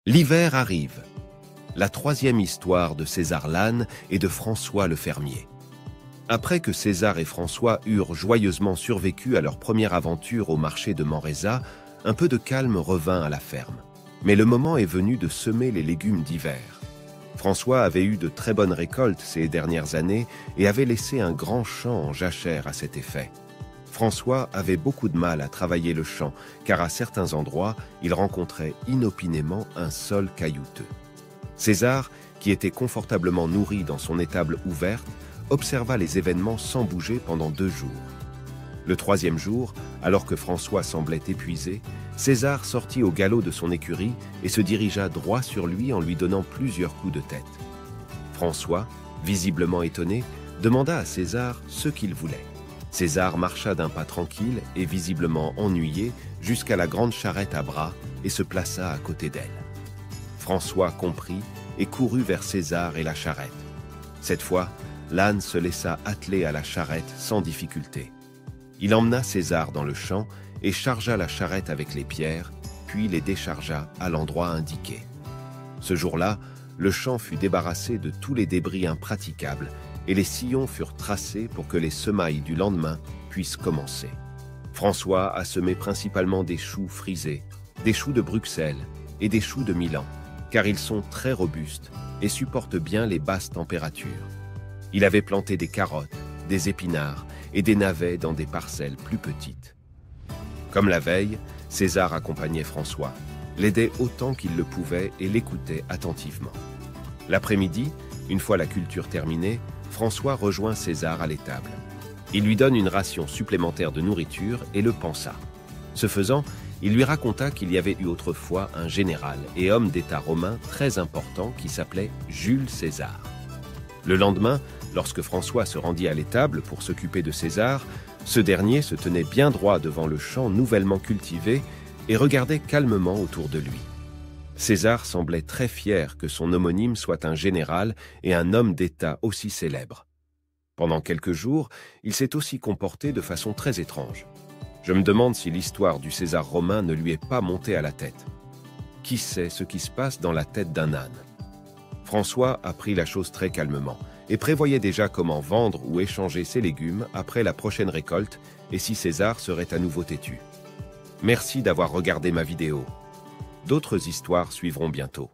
L'hiver arrive. La troisième histoire de César l'âne et de François le fermier. Après que César et François eurent joyeusement survécu à leur première aventure au marché de Manresa, un peu de calme revint à la ferme. Mais le moment est venu de semer les légumes d'hiver. François avait eu de très bonnes récoltes ces dernières années et avait laissé un grand champ en jachère à cet effet. François avait beaucoup de mal à travailler le champ, car à certains endroits, il rencontrait inopinément un sol caillouteux. César, qui était confortablement nourri dans son étable ouverte, observa les événements sans bouger pendant 2 jours. Le 3e jour, alors que François semblait épuisé, César sortit au galop de son écurie et se dirigea droit sur lui en lui donnant plusieurs coups de tête. François, visiblement étonné, demanda à César ce qu'il voulait. César marcha d'un pas tranquille et visiblement ennuyé jusqu'à la grande charrette à bras et se plaça à côté d'elle. François comprit et courut vers César et la charrette. Cette fois, l'âne se laissa atteler à la charrette sans difficulté. Il emmena César dans le champ et chargea la charrette avec les pierres, puis les déchargea à l'endroit indiqué. Ce jour-là, le champ fut débarrassé de tous les débris impraticables et les sillons furent tracés pour que les semailles du lendemain puissent commencer. François a semé principalement des choux frisés, des choux de Bruxelles et des choux de Milan, car ils sont très robustes et supportent bien les basses températures. Il avait planté des carottes, des épinards et des navets dans des parcelles plus petites. Comme la veille, César accompagnait François, l'aidait autant qu'il le pouvait et l'écoutait attentivement. L'après-midi, une fois la culture terminée, François rejoint César à l'étable. Il lui donne une ration supplémentaire de nourriture et le pansa. Ce faisant, il lui raconta qu'il y avait eu autrefois un général et homme d'État romain très important qui s'appelait Jules César. Le lendemain, lorsque François se rendit à l'étable pour s'occuper de César, ce dernier se tenait bien droit devant le champ nouvellement cultivé et regardait calmement autour de lui. César semblait très fier que son homonyme soit un général et un homme d'État aussi célèbre. Pendant quelques jours, il s'est aussi comporté de façon très étrange. Je me demande si l'histoire du César romain ne lui est pas montée à la tête. Qui sait ce qui se passe dans la tête d'un âne? François a pris la chose très calmement et prévoyait déjà comment vendre ou échanger ses légumes après la prochaine récolte et si César serait à nouveau têtu. Merci d'avoir regardé ma vidéo. D'autres histoires suivront bientôt.